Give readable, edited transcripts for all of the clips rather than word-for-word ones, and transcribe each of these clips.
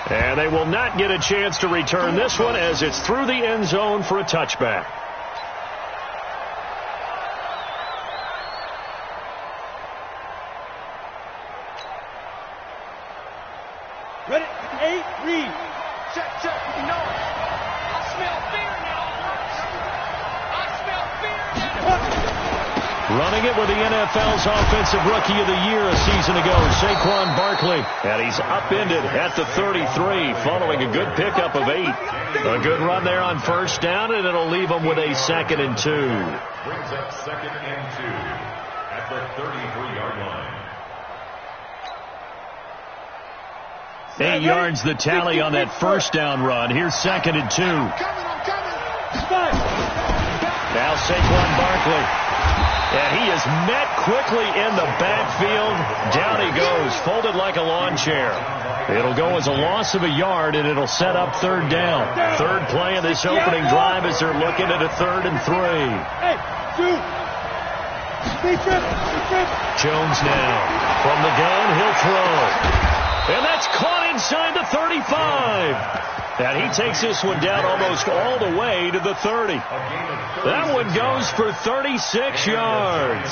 And they will not get a chance to return this one as it's through the end zone for a touchback. Ready? 8, read. Check, check. No. I smell fear now. I smell fear now. Running it with the NFL's Offensive Rookie of the Year a season ago, Saquon Barkley. And he's upended at the 33 following a good pickup of 8. A good run there on first down, and it'll leave him with a 2nd and 2. Brings up 2nd and 2 at the 33-yard line. 8 yards the tally on that first down run. Here's 2nd and 2. I'm coming. Now Saquon Barkley. And he is met quickly in the backfield. Down he goes, folded like a lawn chair. It'll go as a loss of a yard, and it'll set up 3rd down. 3rd play of this opening drive as they're looking at a 3rd and 3. Hey, shoot. Jones now. From the gun, he'll throw. And that's caught inside the 35. And he takes this one down almost all the way to the 30. That one goes for 36 yards.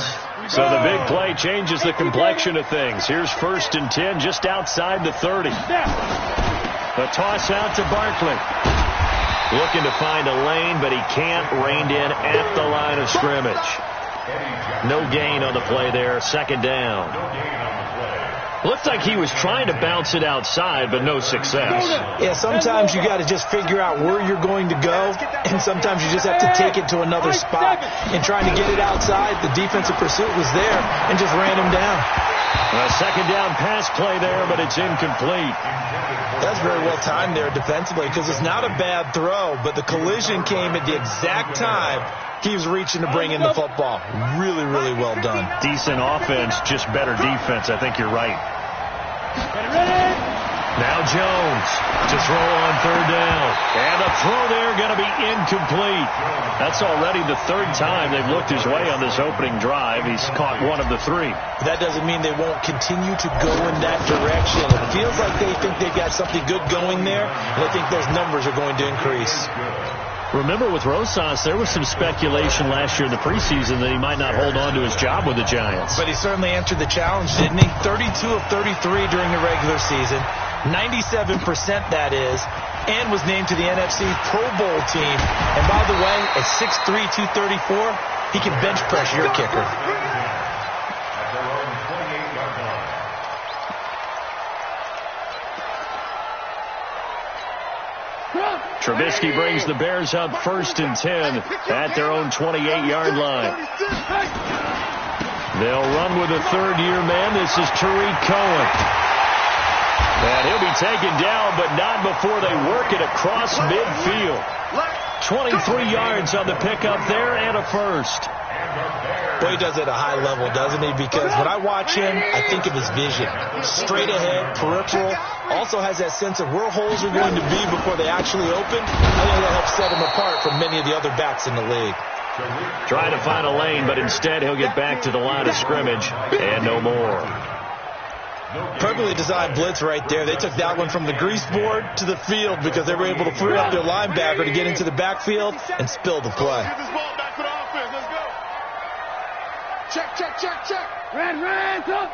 So the big play changes the complexion of things. Here's 1st and 10 just outside the 30. The toss out to Barkley. Looking to find a lane, but he can't. Reined in at the line of scrimmage. No gain on the play there. 2nd down. Looked like he was trying to bounce it outside, but no success. Yeah, sometimes you got to just figure out where you're going to go, and sometimes you just have to take it to another spot. And trying to get it outside, the defensive pursuit was there and just ran him down. A 2nd down pass play there, but it's incomplete. That's very well timed there defensively because it's not a bad throw, but the collision came at the exact time he was reaching to bring in the football. Really, really well done. Decent offense, just better defense. I think you're right. Now Jones to throw on 3rd down. And the throw there going to be incomplete. That's already the 3rd time they've looked his way on this opening drive. He's caught one of the 3. That doesn't mean they won't continue to go in that direction. It feels like they think they've got something good going there, and I think those numbers are going to increase. Remember, with Rosas, there was some speculation last year in the preseason that he might not hold on to his job with the Giants. But he certainly answered the challenge, didn't he? 32 of 33 during the regular season, 97% that is, and was named to the NFC Pro Bowl team. And by the way, at 6'3", 234, he can bench press your kicker. Trubisky brings the Bears up 1st and 10 at their own 28-yard line. They'll run with a 3rd-year man. This is Tariq Cohen. And he'll be taken down, but not before they work it across midfield. 23 yards on the pickup there and a 1st. Boy, he does it at a high level, doesn't he? Because when I watch him, I think of his vision. Straight ahead, peripheral. Also has that sense of where holes are going to be before they actually open. I think that helps set him apart from many of the other backs in the league. Trying to find a lane, but instead he'll get back to the line of scrimmage and no more. Perfectly designed blitz right there. They took that one from the grease board to the field because they were able to free up their linebacker to get into the backfield and spill the play. Check, check, check, check. Red, up.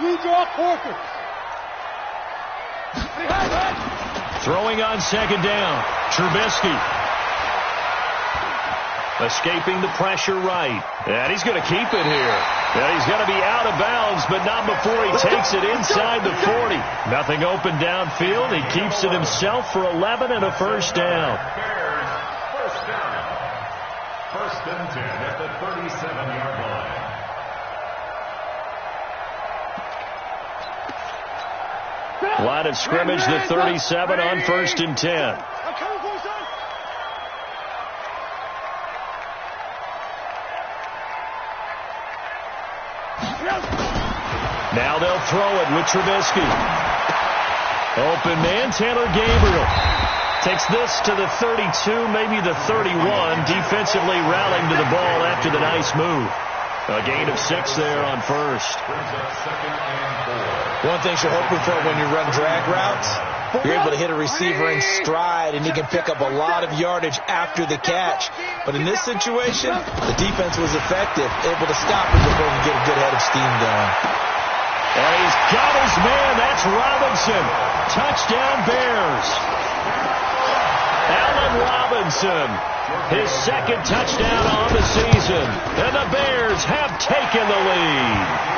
You draw quarter. Throwing on 2nd down. Trubisky. Escaping the pressure right. And he's going to keep it here. And he's going to be out of bounds, but not before he takes it inside the 40. Nothing open downfield. He keeps it himself for 11 and a 1st down. First down. 1st and 10 at the 37-yard line. Line of scrimmage, the 37 on 1st and 10. Now they'll throw it with Trubisky. Open man, Taylor Gabriel. Takes this to the 32, maybe the 31. Defensively rallying to the ball after the nice move. A gain of 6 there on 1st. Brings up 2nd and 4. One thing you're hoping for when you run drag routes, you're able to hit a receiver in stride, and he can pick up a lot of yardage after the catch. But in this situation, the defense was effective, able to stop him before he could get a good head of steam going. And he's got his man. That's Robinson. Touchdown, Bears. Allen Robinson, his second touchdown on the season. And the Bears have taken the lead.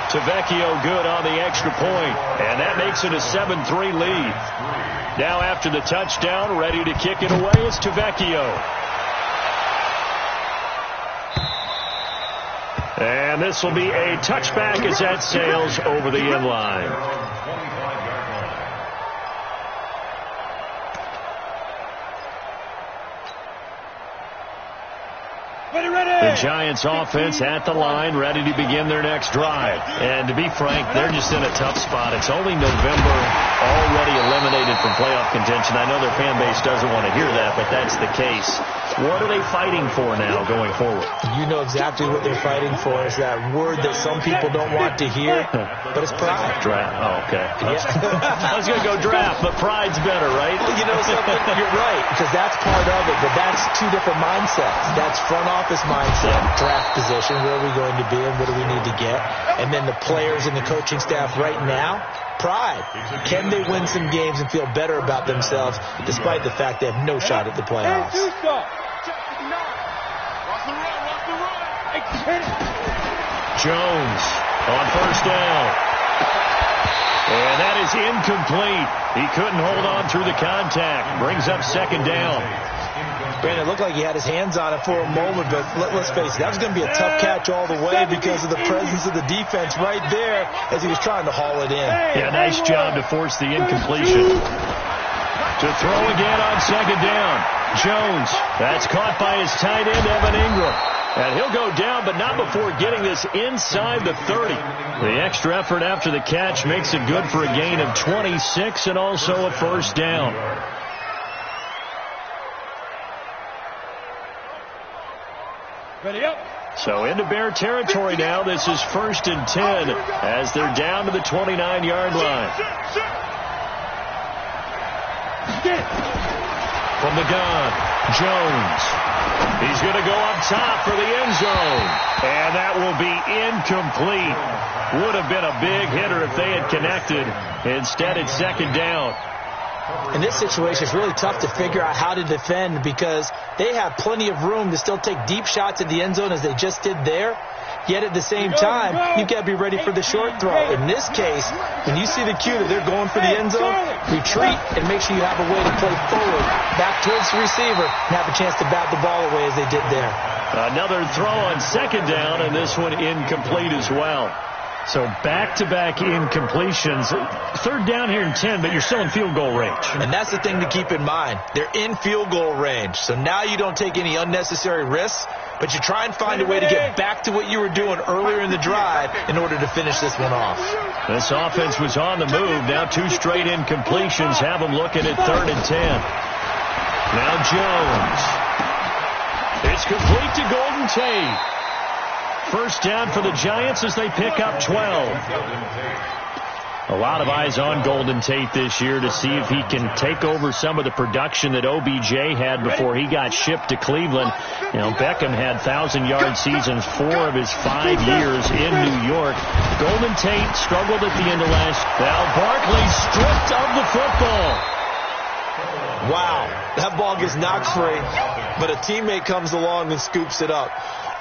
Tavecchio good on the extra point, and that makes it a 7-3 lead. Now after the touchdown, ready to kick it away is Tavecchio. And this will be a touchback as that sails over the end line. The Giants offense at the line, ready to begin their next drive. And to be frank, they're just in a tough spot. It's only November, already eliminated from playoff contention. I know their fan base doesn't want to hear that, but that's the case. What are they fighting for now going forward? You know exactly what they're fighting for. Is that word that some people don't want to hear, but it's pride. Draft. Oh, okay. Yeah. I was going to go draft, but pride's better, right? You know something? You're right, because that's part of it, but that's two different mindsets. That's front office mindset, draft position, where are we going to be and what do we need to get? And then the players and the coaching staff right now, pride. Can they win some games and feel better about themselves despite the fact they have no shot at the playoffs? Jones on first down. And that is incomplete. He couldn't hold on through the contact. Brings up second down. Brandon, it looked like he had his hands on it for a moment, but let's face it, that was going to be a tough catch all the way because of the presence of the defense right there as he was trying to haul it in. Yeah, nice job to force the incompletion. To throw again on second down. Jones, that's caught by his tight end, Evan Ingram. And he'll go down, but not before getting this inside the 30. The extra effort after the catch makes it good for a gain of 26 and also a first down. Ready up. So into Bear territory now. This is 1st and 10 as they're down to the 29-yard line. From the gun, Jones. He's going to go up top for the end zone. And that will be incomplete. Would have been a big hitter if they had connected. Instead, it's second down. In this situation, it's really tough to figure out how to defend because they have plenty of room to still take deep shots at the end zone as they just did there. Yet at the same time, you've got to be ready for the short throw. In this case, when you see the cue that they're going for the end zone, retreat and make sure you have a way to play forward, back towards the receiver, and have a chance to bat the ball away as they did there. Another throw on second down, and this one incomplete as well. So back-to-back incompletions. Third down here in 10, but you're still in field goal range. And that's the thing to keep in mind. They're in field goal range. So now you don't take any unnecessary risks, but you try and find a way to get back to what you were doing earlier in the drive in order to finish this one off. This offense was on the move. Now 2 straight incompletions have them looking at 3rd and 10. Now Jones. It's complete to Golden Tate. First down for the Giants as they pick up 12. A lot of eyes on Golden Tate this year to see if he can take over some of the production that OBJ had before he got shipped to Cleveland. You know, Beckham had 1,000-yard seasons 4 of his 5 years in New York. Golden Tate struggled at the end of last. Now Barkley stripped of the football. Wow, that ball gets knocked free, but a teammate comes along and scoops it up.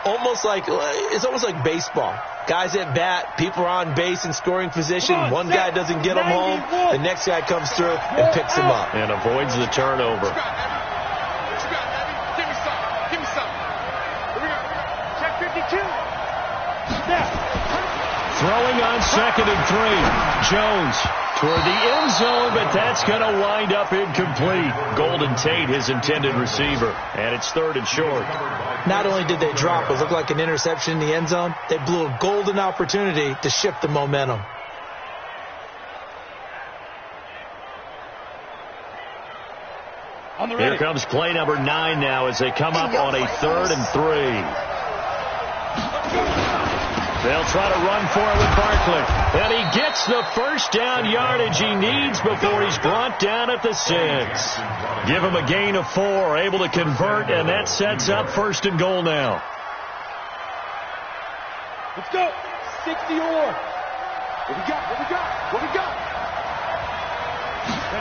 It's almost like baseball. Guys at bat, people are on base in scoring position. One guy doesn't get him home. The next guy comes through and picks him up. And avoids the turnover. Give me some. Here we go. Check 52. Throwing on 2nd and 3. Jones toward the end zone, but that's going to wind up incomplete. Golden Tate, his intended receiver. And it's 3rd and short. Not only did they drop what looked like an interception in the end zone, they blew a golden opportunity to shift the momentum. Here comes play number 9 now as they come up on a 3rd and 3. They'll try to run for it with Barkley. And he gets the first down yardage he needs before he's brought down at the 6. Give him a gain of 4, able to convert, and that sets up 1st and goal now. Let's go. 60 or. What we got? What we got? What we got?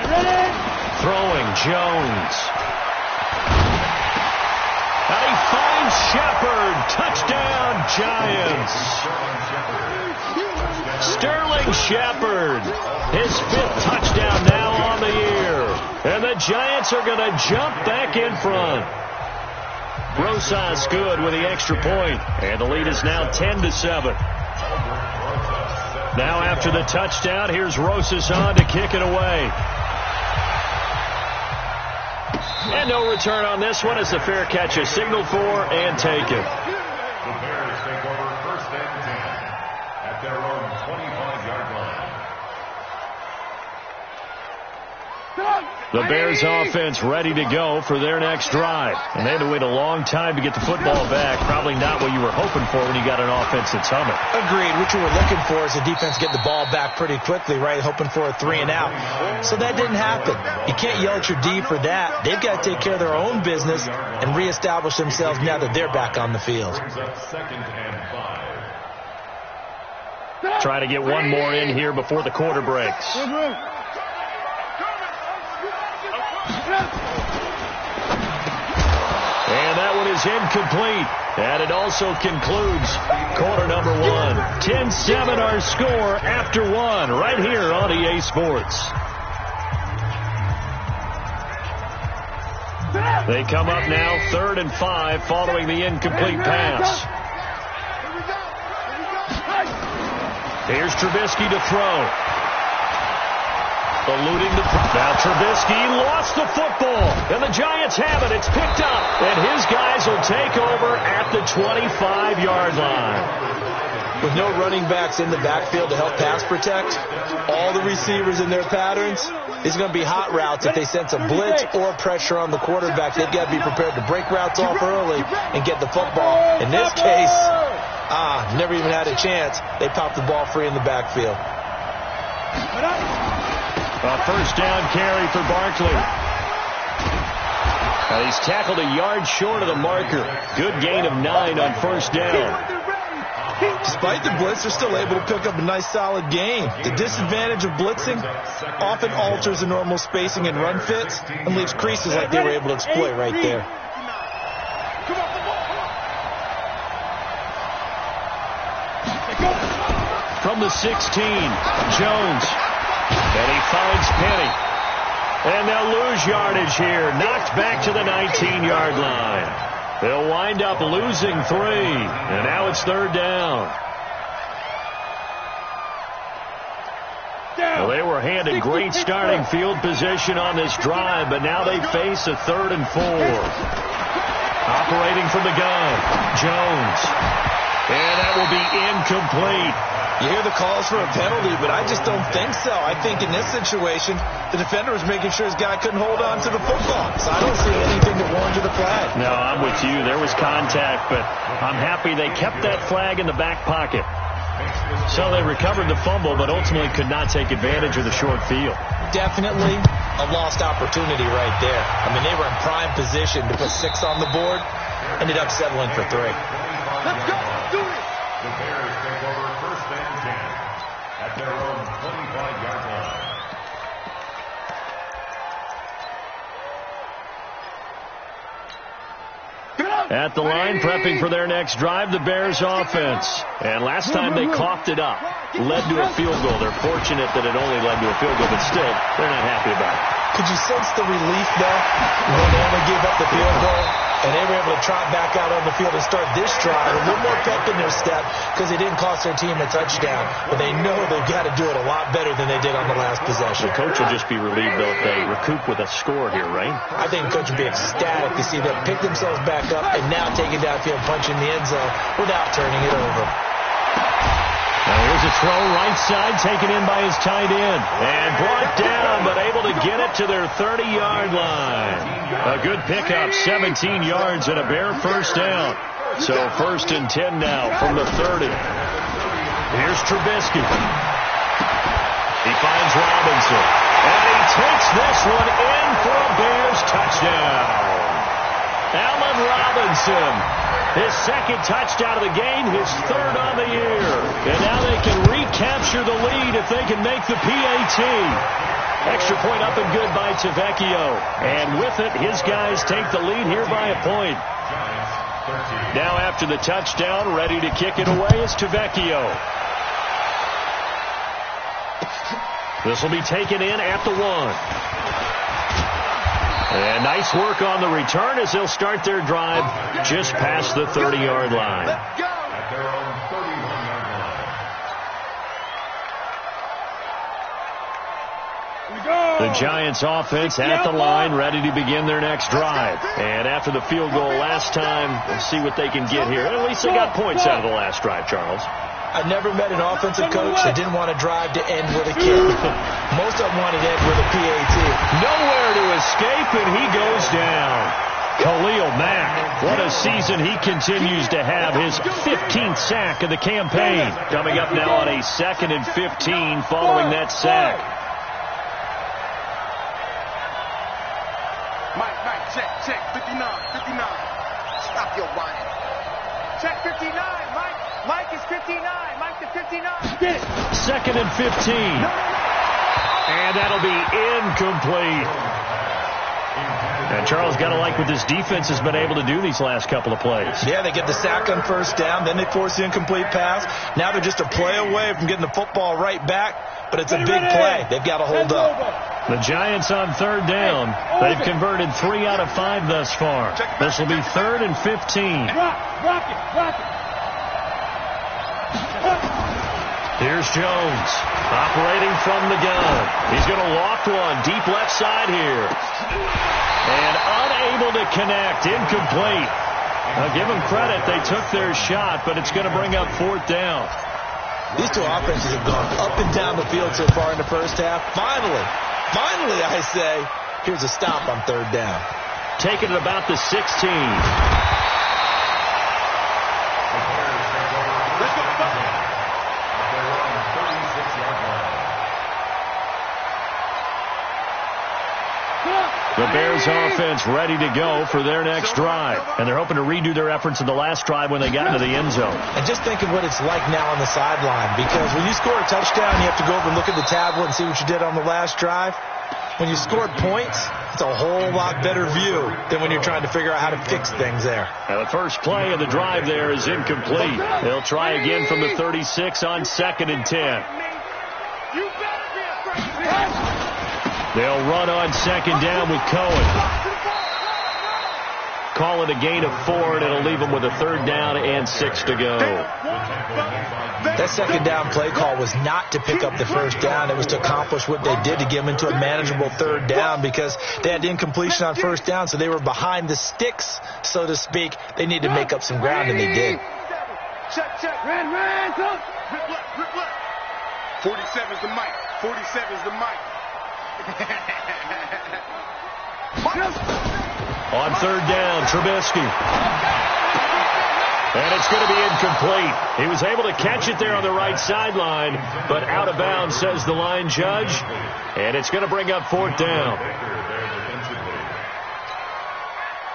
Ready? Throwing Jones. And he finds Shepard. Touchdown, Giants. Sterling Shepard. His 5th touchdown now on the year. And the Giants are going to jump back in front. Rosas good with the extra point. And the lead is now 10-7. Now after the touchdown, here's Rosas on to kick it away. And no return on this one as the fair catch is signaled for and taken. The Bears take over 1st and 10 at their own 25-yard line. The Bears offense ready to go for their next drive. And they had to wait a long time to get the football back. Probably not what you were hoping for when you got an offense that's humming. Agreed. What you were looking for is the defense get the ball back pretty quickly, right? Hoping for a 3 and out. So that didn't happen. You can't yell at your D for that. They've got to take care of their own business and reestablish themselves now that they're back on the field. Try to get one more in here before the quarter breaks. And that one is incomplete. And it also concludes quarter number 1. 10-7 our score after 1 right here on EA Sports. They come up now 3rd and 5 following the incomplete pass. Here's Trubisky to throw. Eluding the... Now Trubisky lost the football. And the Giants have it. It's picked up. And his guys will take over at the 25-yard line. With no running backs in the backfield to help pass protect, all the receivers in their patterns, it's going to be hot routes if they sense a blitz or pressure on the quarterback. They've got to be prepared to break routes off early and get the football. In this case, never even had a chance. They popped the ball free in the backfield. A first down carry for Barkley. He's tackled a yard short of the marker. Good gain of 9 on first down. Despite the blitz, they're still able to pick up a nice solid gain. The disadvantage of blitzing often alters the normal spacing and run fits and leaves creases like they were able to exploit right there. From the 16, Jones. And he finds Penny. And they'll lose yardage here. Knocked back to the 19-yard line. They'll wind up losing 3. And now it's 3rd down. Well, they were handed great starting field position on this drive, but now they face a 3rd and 4. Operating from the gun, Jones. And that will be incomplete. You hear the calls for a penalty, but I just don't think so. I think in this situation, the defender was making sure his guy couldn't hold on to the football. So I don't see anything that warranted a flag. No, I'm with you. There was contact, but I'm happy they kept that flag in the back pocket. So they recovered the fumble, but ultimately could not take advantage of the short field. Definitely a lost opportunity right there. I mean, they were in prime position to put 6 on the board. Ended up settling for 3. Let's go. Do it. The Bears take over 1st and 10 at their own 25-yard line. At the line, prepping for their next drive, the Bears offense. And last time they coughed it up, led to a field goal. They're fortunate that it only led to a field goal, but still, they're not happy about it. Could you sense the relief, though, when they only gave up the field goal? And they were able to trot back out on the field and start this drive. A little more pep in their step because they didn't cost their team a touchdown. But they know they've got to do it a lot better than they did on the last possession. The coach will just be relieved, though, if they recoup with a score here, right? I think the coach will be ecstatic to see them pick themselves back up and now take it downfield, punch in the end zone without turning it over. Now here's a throw right side taken in by his tight end. And brought down, but able to get it to their 30-yard line. A good pickup, 17 yards and a Bear first down. So 1st and 10 now from the 30. Here's Trubisky. He finds Robinson. And he takes this one in for a Bears touchdown. Allen Robinson, his second touchdown of the game, his third on the year. And now they can recapture the lead if they can make the PAT. Extra point up and good by Tavecchio. And with it, his guys take the lead here by a point. Now after the touchdown, ready to kick it away is Tavecchio. This will be taken in at the 1. And nice work on the return as they'll start their drive just past the 30-yard line. At their own 31-yard line. The Giants offense at the line, ready to begin their next drive. And after the field goal last time, we'll see what they can get here. And at least they got points out of the last drive, Charles. I never met an offensive coach that didn't want to drive to end with a kick. Most of them wanted to end with a PAT. Nowhere to escape, and he goes down. Khalil Mack, what a season he continues to have. His 15th sack of the campaign. Coming up now on a 2nd and 15 following that sack. Mike, check, 59. Stop your whining. Check 59, Mike. Mike is 59. Mike to 59. 2nd and 15. And that'll be incomplete. And Charles, got to like what this defense has been able to do these last couple of plays. Yeah, they get the sack on first down, then they force the incomplete pass. Now they're just a play away from getting the football right back, but it's a big play. They've got to hold up. The Giants on 3rd down. They've converted 3 out of 5 thus far. This will be 3rd and 15. Rock it. Here's Jones, operating from the gun. He's going to loft one, deep left side here. And unable to connect, incomplete. Now give them credit, they took their shot, but it's going to bring up 4th down. These two offenses have gone up and down the field so far in the first half. Finally, I say, here's a stop on 3rd down. Taking it about the 16. The Bears offense ready to go for their next drive. And they're hoping to redo their efforts in the last drive when they got into the end zone. And just think of what it's like now on the sideline, because when you score a touchdown, you have to go over and look at the tablet and see what you did on the last drive. When you scored points, it's a whole lot better view than when you're trying to figure out how to fix things there. Now the first play of the drive there is incomplete. They'll try again from the 36 on 2nd and 10. They'll run on 2nd down with Cohen. Call it a gain of 4, and it'll leave them with a 3rd down and 6 to go. That 2nd down play call was not to pick up the 1st down. It was to accomplish what they did, to get them into a manageable 3rd down, because they had incompletion on 1st down, so they were behind the sticks, so to speak. They needed to make up some ground, and they did. Check. Ran, come. Rip left. 47's the mic. 47's the mic. On 3rd down, Trubisky. And it's going to be incomplete. He was able to catch it there on the right sideline, but out of bounds, says the line judge. And it's going to bring up 4th down.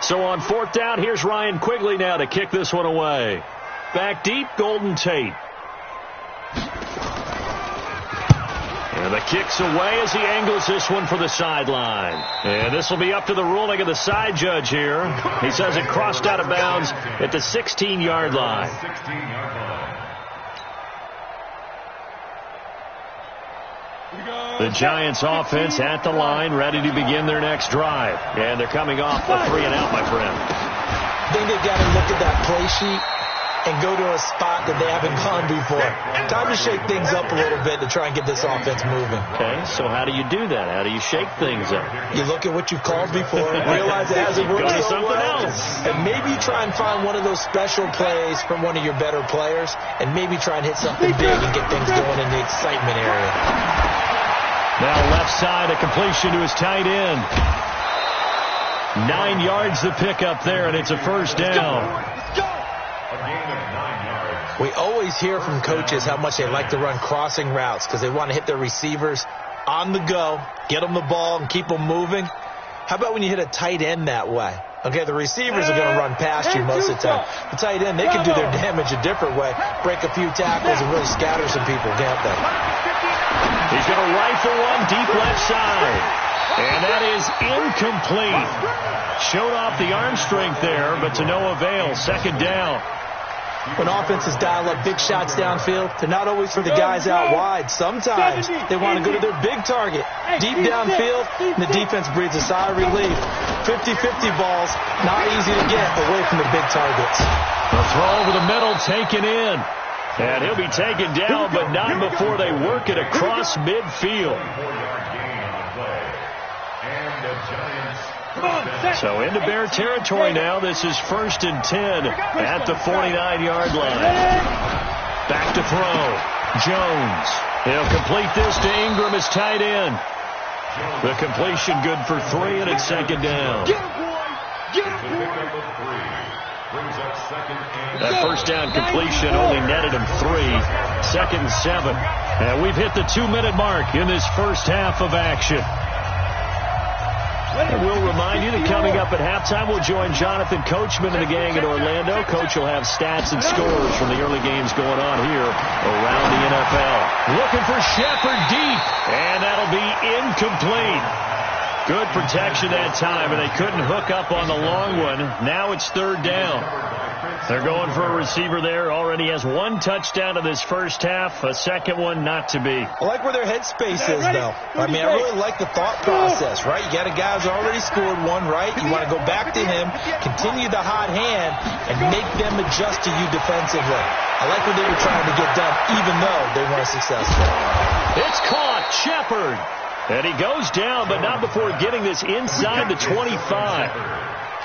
So on 4th down, here's Ryan Quigley now to kick this one away. Back deep, Golden Tate. And the kick's away as he angles this one for the sideline. And this will be up to the ruling of the side judge here. He says it crossed out of bounds at the 16-yard line. The Giants offense at the line, ready to begin their next drive. And they're coming off a 3 and out, my friend. I think they've got to look at that play sheet and go to a spot that they haven't gone before. Time to shake things up a little bit to try and get this offense moving. Okay, so how do you do that? How do you shake things up? You look at what you've called before, realize it hasn't worked Go to so something well, else. and maybe try and find one of those special plays from one of your better players, and maybe try and hit something big and get things going in the excitement area. Now left side, a completion to his tight end. 9 yards the pickup there, and it's a 1st down. A gain of 9 yards. We always hear from coaches how much they like to run crossing routes because they want to hit their receivers on the go, get them the ball, and keep them moving. How about when you hit a tight end that way? Okay, the receivers are going to run past you most of the time. The tight end, they can do their damage a different way, break a few tackles and really scatter some people, can't they? He's going to rifle one deep left side. And that is incomplete. Showed off the arm strength there, but to no avail. Second down. When offenses dial up big shots downfield, they're not always for the guys out wide. Sometimes they want to go to their big target, deep downfield, and the defense breathes a sigh of relief. 50-50 balls, not easy to get away from the big targets. The throw over the middle, taken in. And he'll be taken down, but not before they work it across midfield. So into Bear territory now. This is 1st and 10 at the 49-yard line. Back to throw. Jones. He'll complete this to Ingram as tight end. The completion good for 3, and it's second down. That first down completion only netted him 3. 2nd and 7. And we've hit the 2-minute mark in this first half of action. And we'll remind you that coming up at halftime, we'll join Jonathan Coachman and the gang in Orlando. Coach will have stats and scores from the early games going on here around the NFL. Looking for Shepard deep, and that'll be incomplete. Good protection that time, and they couldn't hook up on the long one. Now it's 3rd down. They're going for a receiver there. Already has 1 touchdown in this first half. A second one not to be. I like where their headspace is, though. I mean, I really like the thought process, right? You got a guy who's already scored 1, right? You want to go back to him, continue the hot hand, and make them adjust to you defensively. I like what they were trying to get done, even though they weren't successful. It's caught. Shepard. And he goes down, but not before getting this inside the 25.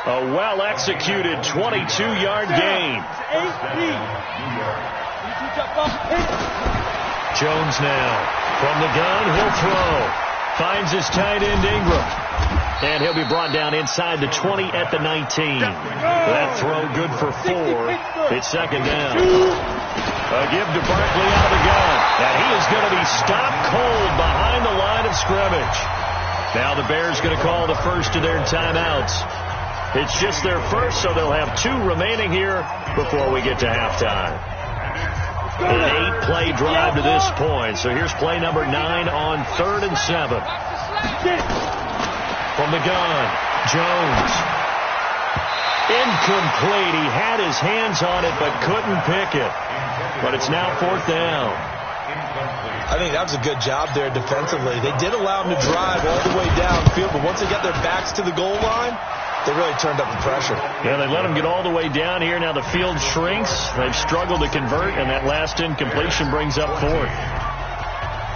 A well-executed 22-yard gain. Jones now. From the gun, he'll throw. Finds his tight end, Ingram. And he'll be brought down inside the 20 at the 19. That throw good for 4. It's second down. A give to Barkley out of the gun. And he is going to be stopped cold behind the line of scrimmage. Now the Bears going to call the first of their timeouts. It's just their first, so they'll have 2 remaining here before we get to halftime. An 8-play drive to this point. So here's play number 9 on 3rd and 7. From the gun, Jones. Incomplete. He had his hands on it but couldn't pick it. But it's now 4th down. I think that was a good job there defensively. They did allow him to drive all the way downfield, but once they got their backs to the goal line, they really turned up the pressure. Yeah, they let him get all the way down here. Now the field shrinks. They've struggled to convert, and that last incompletion brings up 4th.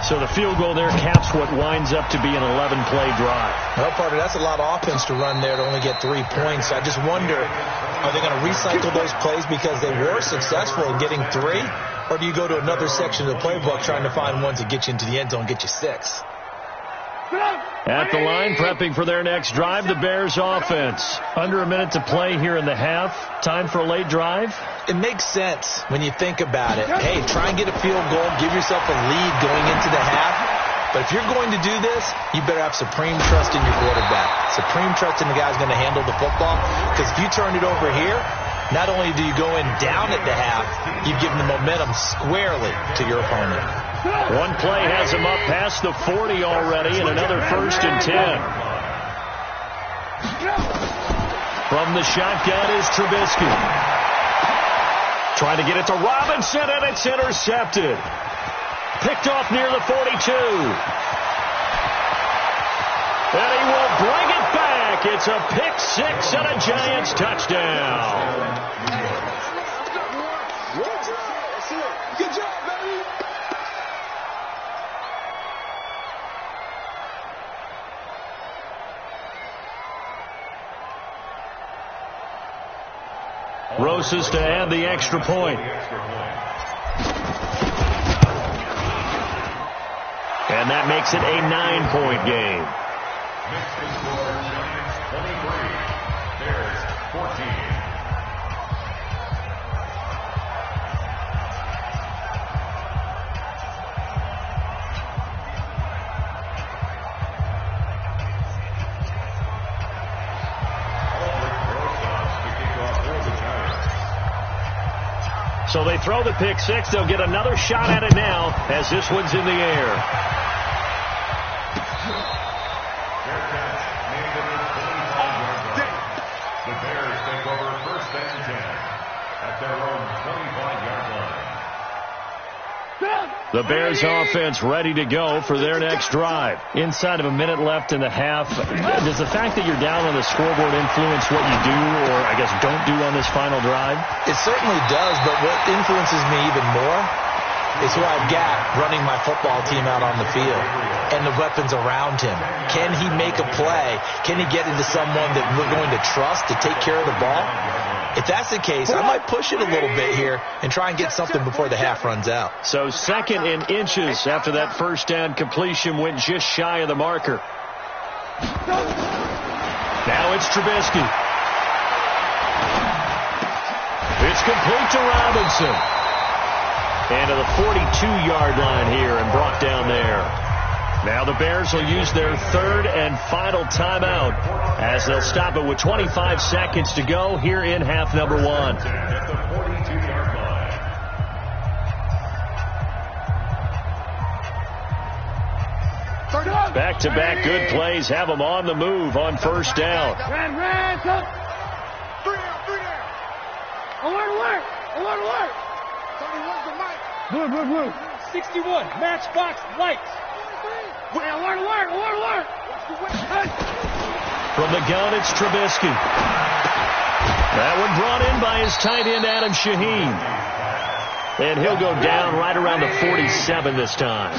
So the field goal there caps what winds up to be an 11-play drive. Well, Parker, that's a lot of offense to run there to only get 3 points. I just wonder, are they going to recycle those plays because they were successful in getting 3? Or do you go to another section of the playbook trying to find ones that get you into the end zone and get you 6? At the line, prepping for their next drive, the Bears offense. Under a minute to play here in the half. Time for a late drive. It makes sense when you think about it. Hey, try and get a field goal. Give yourself a lead going into the half. But if you're going to do this, you better have supreme trust in your quarterback. Supreme trust in the guy's going to handle the football. Because if you turn it over here, not only do you go in down at the half, you've given the momentum squarely to your opponent. One play has him up past the 40 already, and another 1st and 10. From the shotgun is Trubisky. Trying to get it to Robinson, and it's intercepted. Picked off near the 42. And he will bring it back. It's a pick 6 and a Giants touchdown. Good job, baby. Rosas to add the extra point. And that makes it a 9-point game. So they throw the pick six. They'll get another shot at it now as this one's in the air. The Bears take over first and 10 at their own 25-yard line. The Bears offense ready to go for their next drive. Inside of a minute left in the half, does the fact that you're down on the scoreboard influence what you do, or I guess don't do on this final drive? It certainly does, but what influences me even more is who I've got running my football team out on the field and the weapons around him. Can he make a play? Can he get into someone that we're going to trust to take care of the ball? If that's the case, I might push it a little bit here and try and get something before the half runs out. So second in inches after that first down completion went just shy of the marker. Now it's Trubisky. It's complete to Robinson. And to the 42-yard line here and brought down there. Now the Bears will use their third and final timeout as they'll stop it with 25 seconds to go here in half number one. At the 42-yard line. Back-to-back good plays have them on the move on first down. Alert! 31's the mic. Blue. 61, matchbox lights. Alert. From the gun, it's Trubisky. That one brought in by his tight end, Adam Shaheen. And he'll go down right around the 47 this time.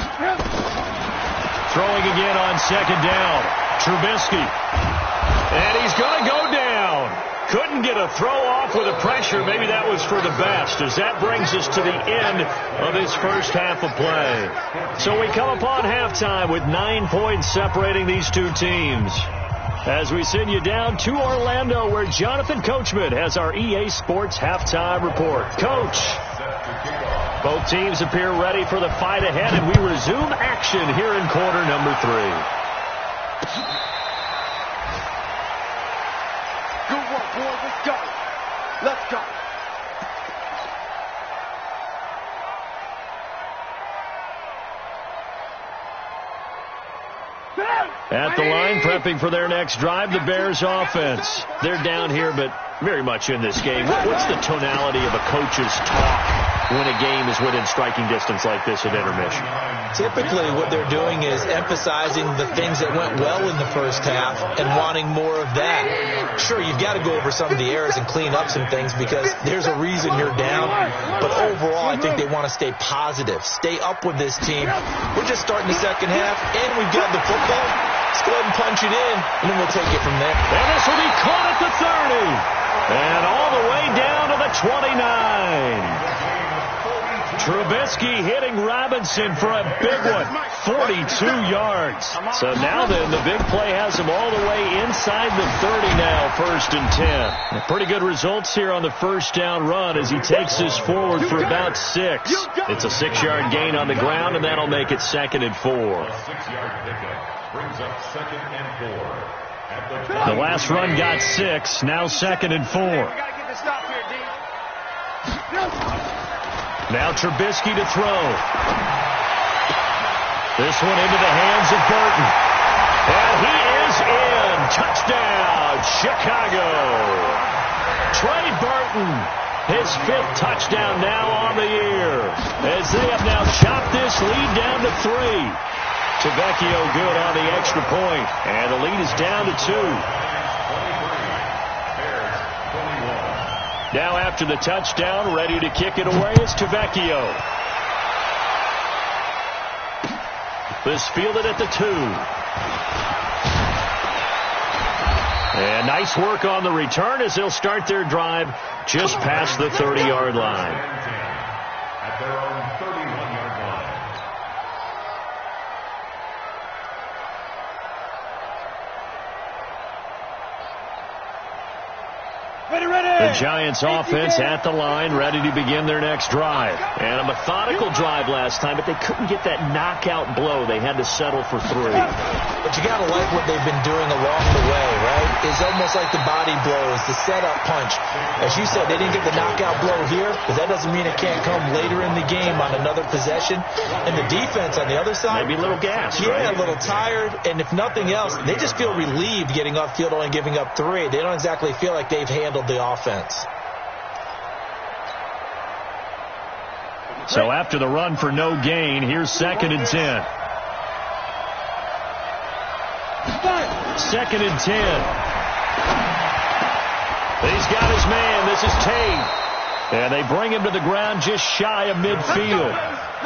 Throwing again on second down. Trubisky. And he's going to go down. Couldn't get a throw off with the pressure. Maybe that was for the best, as that brings us to the end of this first half of play. So we come upon halftime with 9 points separating these two teams. As we send you down to Orlando, where Jonathan Coachman has our EA Sports halftime report. Coach, both teams appear ready for the fight ahead, and we resume action here in quarter number 3. Good work, boys. Let's go. At the line, prepping for their next drive, the Bears offense. They're down here, but very much in this game. What's the tonality of a coach's talk when a game is within striking distance like this at intermission? Typically, what they're doing is emphasizing the things that went well in the first half and wanting more of that. Sure, you've got to go over some of the errors and clean up some things because there's a reason you're down. But overall, I think they want to stay positive, stay up with this team. We're just starting the second half, and we've got the football. Let's go ahead and punch it in, and then we'll take it from there. And this will be caught at the 30. And all the way down to the 29. Trubisky hitting Robinson for a big one, 42 yards. So now then, the big play has him all the way inside the 30 now, first and 10. Pretty good results here on the first down run as he takes this forward for about 6. It's a 6-yard gain on the ground, and that'll make it 2nd and 4. 6-yard pickup brings up 2nd and 4. The last run got 6, now 2nd and 4. We got to get the stop here, D. Now Trubisky to throw. This one into the hands of Burton. And he is in. Touchdown, Chicago. Trey Burton, his 5th touchdown now on the year, as they have now chopped this lead down to 3. Tavecchio good on the extra point, and the lead is down to 2. Now after the touchdown, ready to kick it away is Tavecchio. This fielded at the 2. And nice work on the return as they'll start their drive just past the 30-yard line. At their own 31-yard line. The Giants offense at the line, ready to begin their next drive. And a methodical drive last time, but they couldn't get that knockout blow. They had to settle for 3. But you got to like what they've been doing along the way, right? It's almost like the body blows, the setup punch. As you said, they didn't get the knockout blow here, but that doesn't mean it can't come later in the game on another possession. And the defense on the other side, maybe a little gas, yeah, right? A little tired. And if nothing else, they just feel relieved getting off field, only giving up 3. They don't exactly feel like they've handled the offense. So after the run for no gain, here's 2nd and 10. 2nd and 10. He's got his man. This is Tate. And they bring him to the ground just shy of midfield.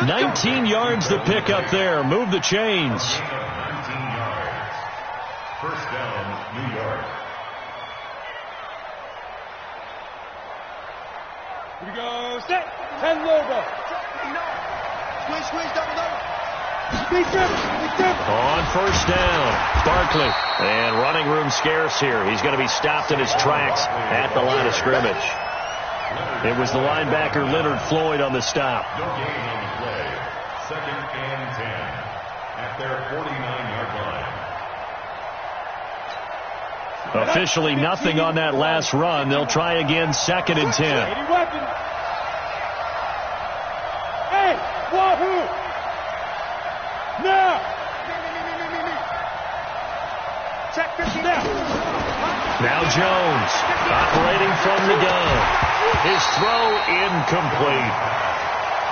19 yards to pick up there. Move the chains. 19 yards. First down, New York. Here we go. Set. 10 logo. Squeeze, double. Big trip. On first down, Barkley. And running room scarce here. He's going to be stopped in his tracks at the line of scrimmage. It was the linebacker Leonard Floyd on the stop. No gain on the play. 2nd and 10 at their 49-yard line. Officially nothing on that last run. They'll try again, 2nd and 10. Hey, wahoo! Now! Check 50 now. Now Jones operating from the gun. His throw incomplete.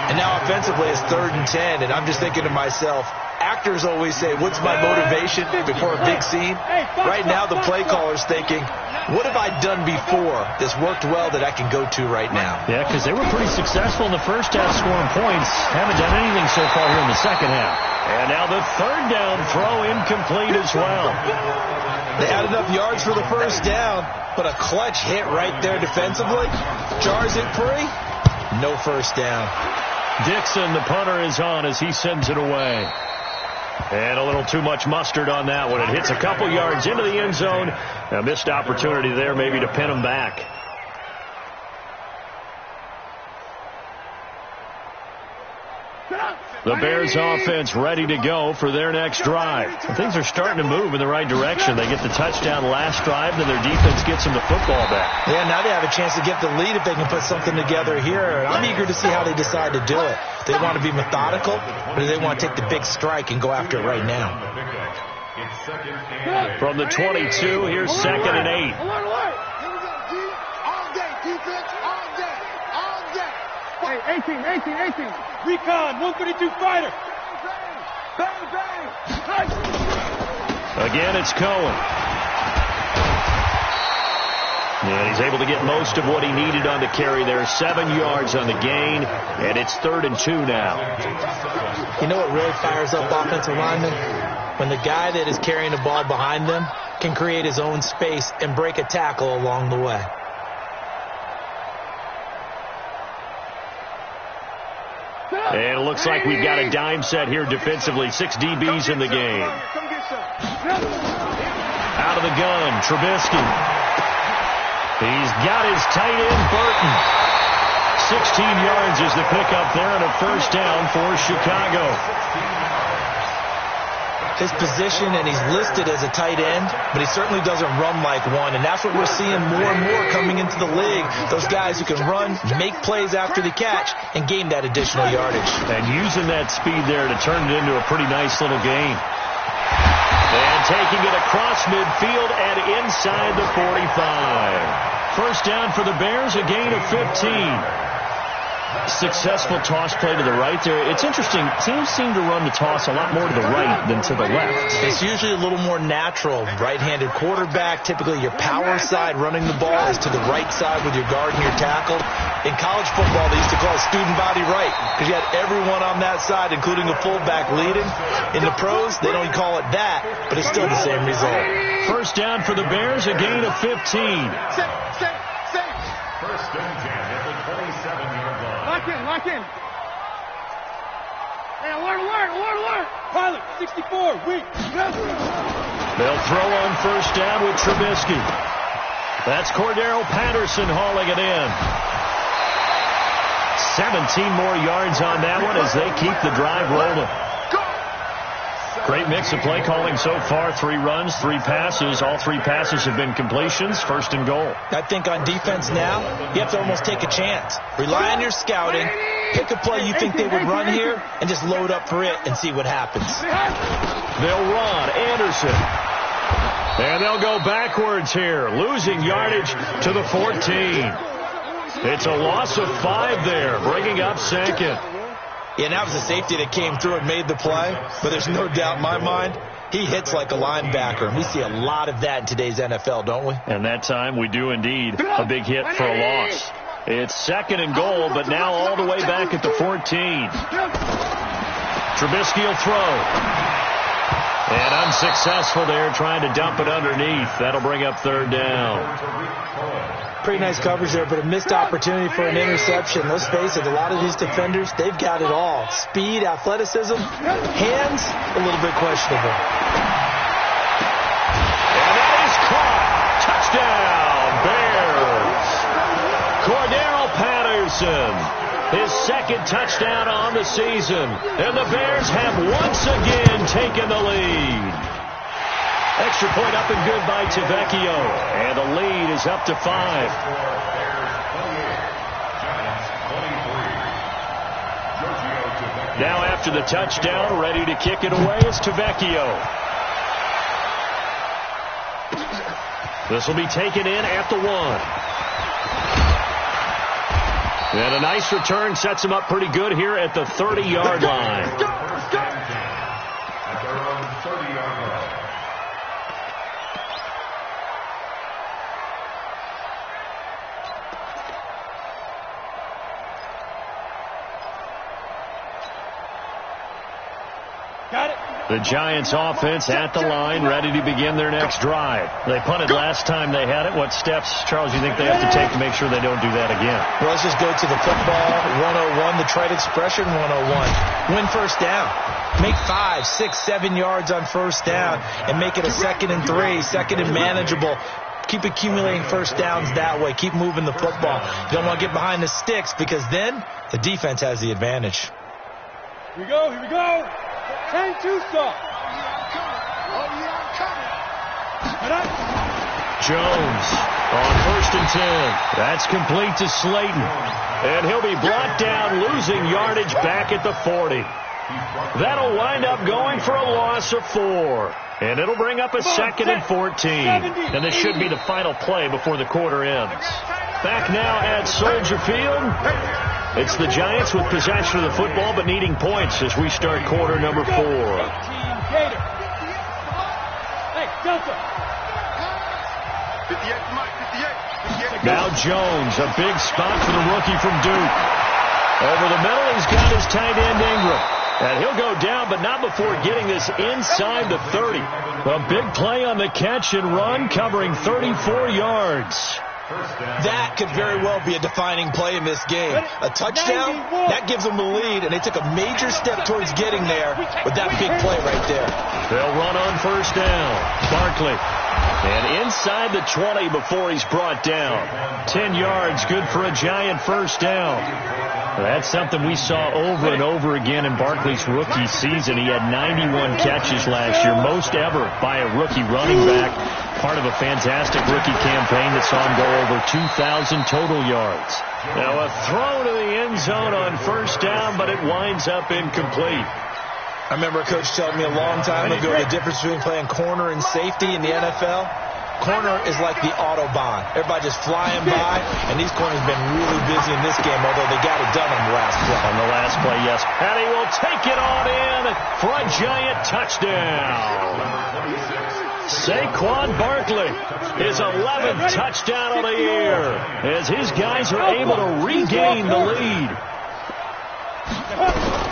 And now offensively it's 3rd and 10, and I'm just thinking to myself, actors always say, what's my motivation before a big scene? Right now the play caller's thinking, what have I done before that's worked well that I can go to right now? Yeah, because they were pretty successful in the first half scoring points. Haven't done anything so far here in the second half. And now the 3rd down throw incomplete as well. They had enough yards for the first down, but a clutch hit right there defensively. Jars it free. No first down. Dixon, the punter, is on as he sends it away. And a little too much mustard on that one. It hits a couple yards into the end zone. A missed opportunity there maybe to pin him back. The Bears offense ready to go for their next drive. Things are starting to move in the right direction. They get the touchdown last drive, then their defense gets them the football back. Yeah, now they have a chance to get the lead if they can put something together here. And I'm eager to see how they decide to do it. Do they want to be methodical, or do they want to take the big strike and go after it right now? From the 22, here's 2nd and 8. Alert. Here we go, D. All day, defense, all day. Hey, 18. Recon, 132 fighter. Bang. Again, it's Cohen. And he's able to get most of what he needed on the carry there. 7 yards on the gain, and it's 3rd and 2 now. You know what really fires up offensive linemen? When the guy that is carrying the ball behind them can create his own space and break a tackle along the way. And it looks like we've got a dime set here defensively. 6 DBs in the game. Come get some. Out of the gun, Trubisky. He's got his tight end, Burton. 16 yards is the pickup there and a first down for Chicago. His position, and he's listed as a tight end, but he certainly doesn't run like one, and that's what we're seeing more and more coming into the league. Those guys who can run, make plays after the catch, and gain that additional yardage. And using that speed there to turn it into a pretty nice little gain. And taking it across midfield and inside the 45. First down for the Bears, a gain of 15. Successful toss play to the right there. It's interesting. Teams seem to run the toss a lot more to the right than to the left. It's usually a little more natural. Right-handed quarterback, typically your power side running the ball is to the right side with your guard and your tackle. In college football, they used to call it student body right because you had everyone on that side, including a fullback leading. In the pros, they don't call it that, but it's still the same result. First down for the Bears, a gain of 15. First and 10 at the 27-yard line. Lock in. Hey, alert. Pilot, 64, weak. They'll throw on first down with Trubisky. That's Cordero Patterson hauling it in. 17 more yards on that one as they keep the drive rolling. Great mix of play calling so far. 3 runs, 3 passes. All 3 passes have been completions. First and goal. I think on defense now, you have to almost take a chance. Rely on your scouting. Pick a play you think they would run here and just load up for it and see what happens. They'll run. Anderson. And they'll go backwards here. Losing yardage to the 14. It's a loss of 5 there. Bringing up second. Yeah, and that was a safety that came through and made the play. But there's no doubt in my mind, he hits like a linebacker. And we see a lot of that in today's NFL, don't we? And that time we do indeed. A big hit for a loss. It's second and goal, but now all the way back at the 14. Trubisky will throw. And unsuccessful there, trying to dump it underneath. That'll bring up third down. Pretty nice coverage there, but a missed opportunity for an interception. Let's face it, a lot of these defenders, they've got it all. Speed, athleticism, hands, a little bit questionable. And that is caught. Touchdown, Bears. Cordero Patterson, his second touchdown on the season. And the Bears have once again taken the lead. Extra point up and good by Tavecchio. And the lead is up to 5. Now after the touchdown, ready to kick it away is Tavecchio. This will be taken in at the 1. And a nice return sets him up pretty good here at the 30-yard line. At their own 30-yard line. Got it. The Giants offense at the line, ready to begin their next drive. They punted last time they had it. What steps, Charles, you think they have to take to make sure they don't do that again? Well, let's just go to the football 101, the trite expression 101. Win first down. Make 5, 6, 7 yards on first down and make it a 2nd and 3, 2nd and manageable. Keep accumulating first downs that way. Keep moving the football. You don't want to get behind the sticks because then the defense has the advantage. Here we go. Here we go. 10 2 stop. Jones on 1st and 10. That's complete to Slayton. And he'll be brought down, losing yardage back at the 40. That'll wind up going for a loss of 4. And it'll bring up a 2nd and 14. And this should be the final play before the quarter ends. Back now at Soldier Field. It's the Giants with possession of the football but needing points as we start quarter number 4. Hey, Delta. Now Jones, a big spot for the rookie from Duke. Over the middle, he's got his tight end Ingram. And he'll go down, but not before getting this inside the 30. A big play on the catch and run, covering 34 yards. That could very well be a defining play in this game. A touchdown, that gives them the lead, and they took a major step towards getting there with that big play right there. They'll run on first down. Barkley. And inside the 20 before he's brought down. 10 yards, good for a Giant first down. That's something we saw over and over again in Barkley's rookie season. He had 91 catches last year, most ever by a rookie running back. Part of a fantastic rookie campaign that saw him go over 2,000 total yards. Now a throw to the end zone on first down, but it winds up incomplete. I remember a coach telling me a long time ago the difference between playing corner and safety in the NFL. Corner is like the Autobahn. Everybody just flying by, and these corners have been really busy in this game, although they got it done on the last play. On the last play, yes. And he will take it on in for a Giant touchdown. Saquon Barkley, his 11th touchdown of the year, as his guys are able to regain the lead.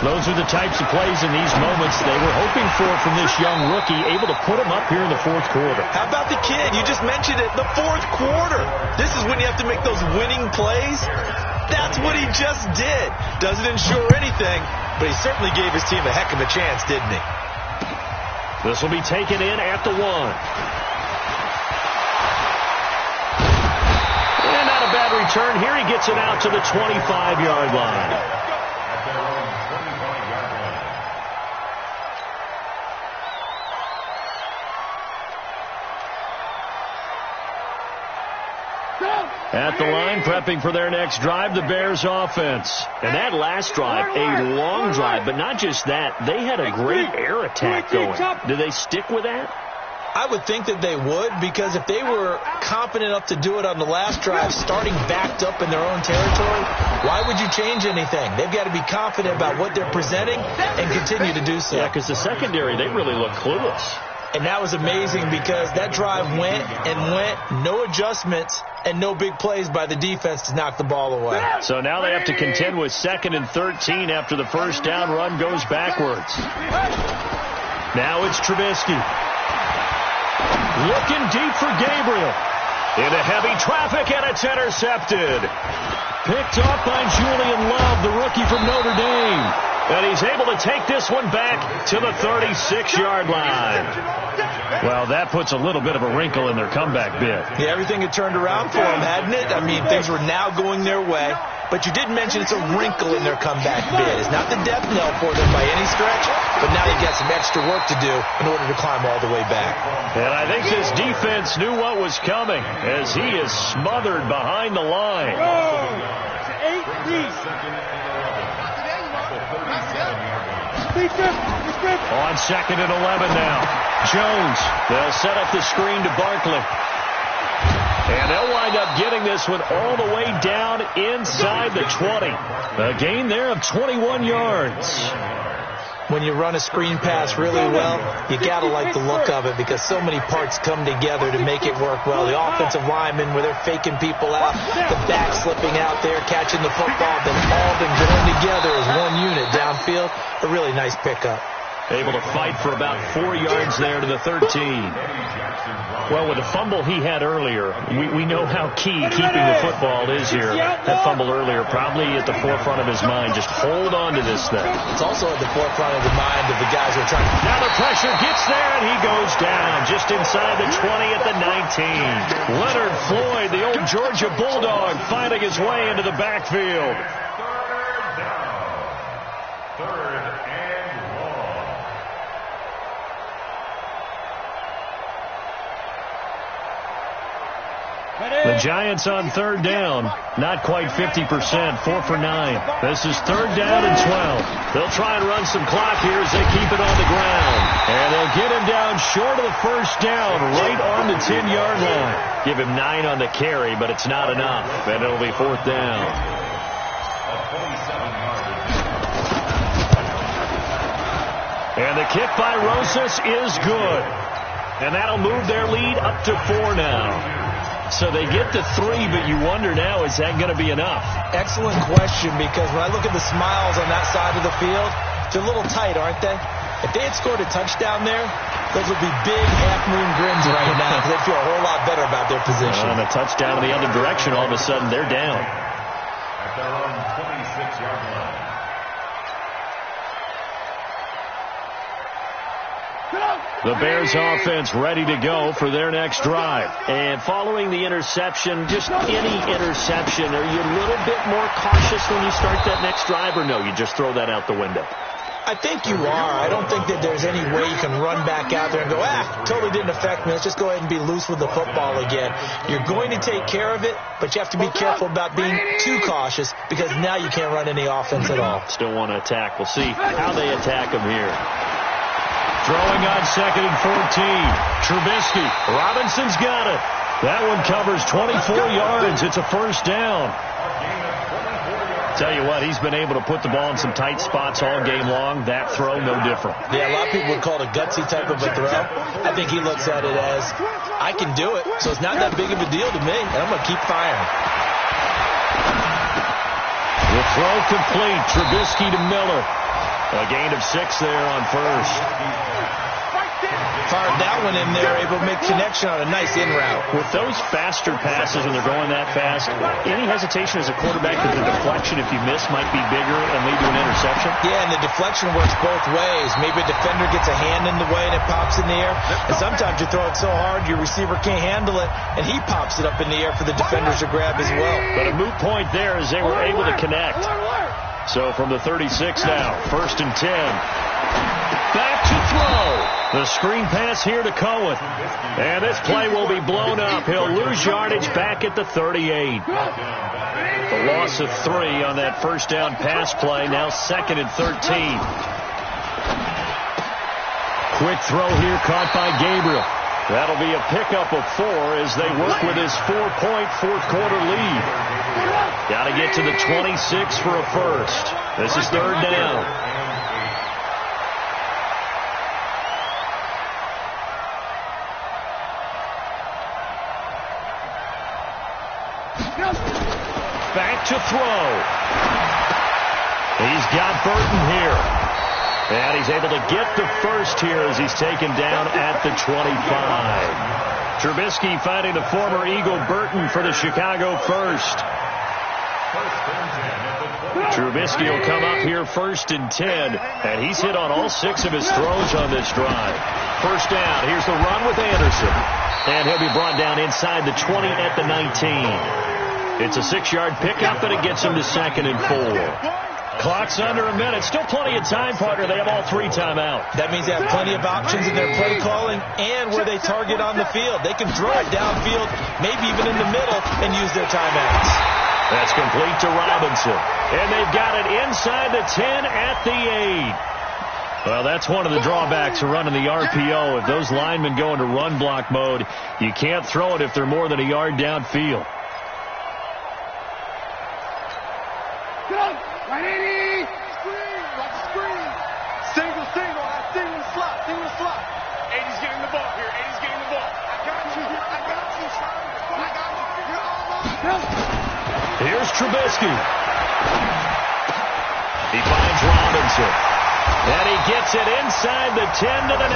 Those are the types of plays in these moments they were hoping for from this young rookie, able to put him up here in the fourth quarter. How about the kid? You just mentioned it, the fourth quarter. This is when you have to make those winning plays. That's what he just did. Doesn't ensure anything, but he certainly gave his team a heck of a chance, didn't he? This will be taken in at the 1. return here. He gets it out to the 25-yard line. At their own 25-yard line. At the line, prepping for their next drive, the Bears offense. And that last drive, a long drive, but not just that. They had a great air attack going. Do they stick with that? I would think that they would, because if they were confident enough to do it on the last drive, starting backed up in their own territory, why would you change anything? They've got to be confident about what they're presenting and continue to do so. Yeah, because the secondary, they really look clueless. And that was amazing because that drive went and went, no adjustments, and no big plays by the defense to knock the ball away. So now they have to contend with 2nd and 13 after the first down run goes backwards. Now it's Trubisky. Looking deep for Gabriel. Into heavy traffic, and it's intercepted. Picked off by Julian Love, the rookie from Notre Dame. And he's able to take this one back to the 36-yard line. Well, that puts a little bit of a wrinkle in their comeback bid. Yeah, everything had turned around for them, hadn't it? I mean, things were now going their way. But you did mention it's a wrinkle in their comeback bid. It's not the death knell for them by any stretch, but now you got some extra work to do in order to climb all the way back. And I think this defense knew what was coming as he is smothered behind the line. On 2nd and 11 now. Jones, they'll set up the screen to Barkley. And they'll wind up getting this one all the way down inside the 20. A gain there of 21 yards. When you run a screen pass really well, you got to like the look of it because so many parts come together to make it work well. The offensive linemen, where they're faking people out, the back slipping out there, catching the football, then all of them going together as one unit downfield. A really nice pickup. Able to fight for about 4 yards there to the 13. Well, with the fumble he had earlier, we know how key keeping the football is here. That fumble earlier probably at the forefront of his mind. Just hold on to this thing. It's also at the forefront of the mind of the guys who are trying to... Now the pressure gets there, and he goes down just inside the 20 at the 19. Leonard Floyd, the old Georgia Bulldog, finding his way into the backfield. Third and long. The Giants on 3rd down. Not quite 50%. 4 for 9. This is 3rd down and 12. They'll try and run some clock here as they keep it on the ground. And they'll get him down short of the first down, right on the 10-yard line. Give him 9 on the carry, but it's not enough. And it'll be 4th down. And the kick by Rosas is good. And that'll move their lead up to 4 now. So they get to 3, but you wonder now, is that going to be enough? Excellent question, because when I look at the smiles on that side of the field, they're a little tight, aren't they? If they had scored a touchdown there, those would be big half-moon grins right now, because they'd feel a whole lot better about their position. And a touchdown in the other direction, all of a sudden they're down. At their own 26-yard line. The Bears offense ready to go for their next drive. And following the interception, just any interception, are you a little bit more cautious when you start that next drive, or no, you just throw that out the window? I think you are. I don't think that there's any way you can run back out there and go, totally didn't affect me. Let's just go ahead and be loose with the football again. You're going to take care of it, but you have to be careful about being too cautious because now you can't run any offense at all. Still want to attack. We'll see how they attack them here. Throwing on 2nd and 14. Trubisky. Robinson's got it. That one covers 24 yards. It's a first down. Tell you what, he's been able to put the ball in some tight spots all game long. That throw, no different. Yeah, a lot of people would call it a gutsy type of a throw. I think he looks at it as, I can do it, so it's not that big of a deal to me, and I'm going to keep firing. The throw complete. Trubisky to Miller. A gain of 6 there on first. Fired that one in there, able to make connection on a nice in route. With those faster passes when they're going that fast, any hesitation as a quarterback that the deflection, if you miss, might be bigger and lead to an interception? Yeah, and the deflection works both ways. Maybe a defender gets a hand in the way and it pops in the air. And sometimes you throw it so hard your receiver can't handle it, and he pops it up in the air for the defenders to grab as well. But a moot point there as they were able to connect. So from the 36 now, 1st and 10. Back to throw. The screen pass here to Cohen. And this play will be blown up. He'll lose yardage back at the 38. The loss of 3 on that first down pass play. Now 2nd and 13. Quick throw here caught by Gabriel. That'll be a pickup of 4 as they work with his 4-point fourth-quarter lead. Got to get to the 26 for a first. This is 3rd down. Back to throw. He's got Burton here. And he's able to get the first here as he's taken down at the 25. Trubisky finding the former Eagle Burton for the Chicago first. Trubisky will come up here 1st and 10. And he's hit on all 6 of his throws on this drive. First down. Here's the run with Anderson. And he'll be brought down inside the 20 at the 19. It's a 6-yard pickup, and it gets him to 2nd and 4. Clock's under a minute. Still plenty of time, partner. They have all 3 timeouts. That means they have plenty of options in their play calling and where they target on the field. They can throw it downfield, maybe even in the middle, and use their timeouts. That's complete to Robinson. And they've got it inside the 10 at the 8. Well, that's one of the drawbacks of running the RPO. If those linemen go into run block mode, you can't throw it if they're more than a yard downfield. Here's Trubisky. He finds Robinson. And he gets it inside the 10 to the 9.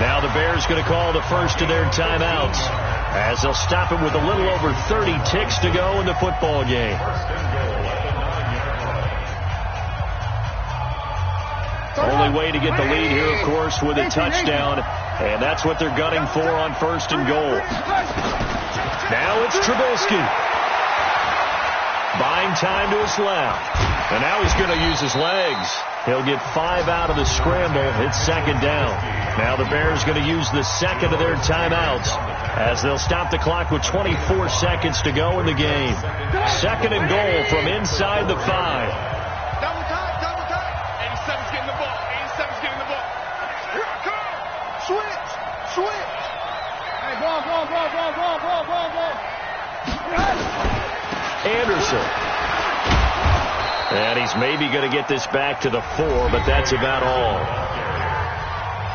Now the Bears going to call the first of their timeouts as they'll stop it with a little over 30 ticks to go in the football game. Only way to get the lead here, of course, with a touchdown. And that's what they're gunning for on 1st and goal. Now it's Trubisky. Buying time to his left. And now he's going to use his legs. He'll get 5 out of the scramble. It's 2nd down. Now the Bears going to use the 2nd of their timeouts as they'll stop the clock with 24 seconds to go in the game. 2nd and goal from inside the 5. Double time. 87's getting the ball. 87's getting the ball. Here I come. Switch. Hey, ball. Anderson. And he's maybe going to get this back to the 4, but that's about all.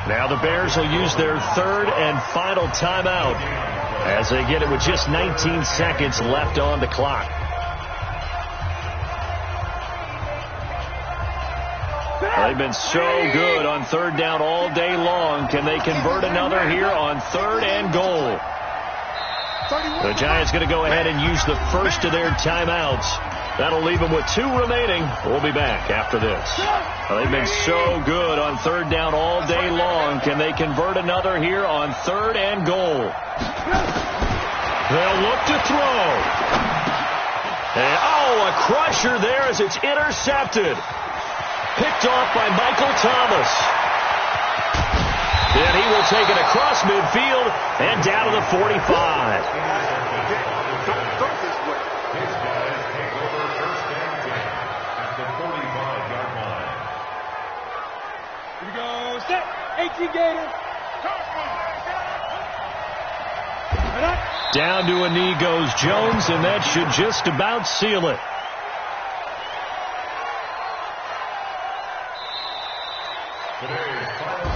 Now the Bears will use their 3rd and final timeout as they get it with just 19 seconds left on the clock. They've been so good on 3rd down all day long. Can they convert another here on 3rd and goal? The Giants going to go ahead and use the first of their timeouts. That'll leave them with 2 remaining. We'll be back after this. They've been so good on 3rd down all day long. Can they convert another here on 3rd and goal? They'll look to throw. And, a crusher there as it's intercepted. Picked off by Michael Thomas. And he will take it across midfield and down to the 45. Set. 18 Gator. Down to a knee goes Jones, and that should just about seal it.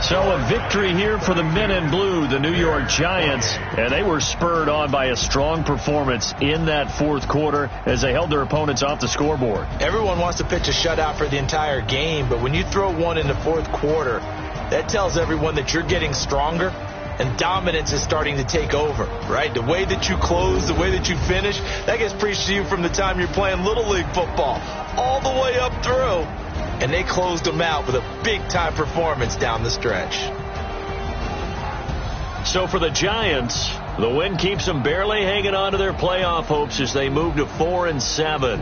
So a victory here for the men in blue, the New York Giants, and they were spurred on by a strong performance in that 4th quarter as they held their opponents off the scoreboard. Everyone wants to pitch a shutout for the entire game, but when you throw one in the 4th quarter, that tells everyone that you're getting stronger and dominance is starting to take over, right? The way that you close, the way that you finish, that gets preached to you from the time you're playing Little League football all the way up through. And they closed them out with a big-time performance down the stretch. So for the Giants, the win keeps them barely hanging on to their playoff hopes as they move to 4-7.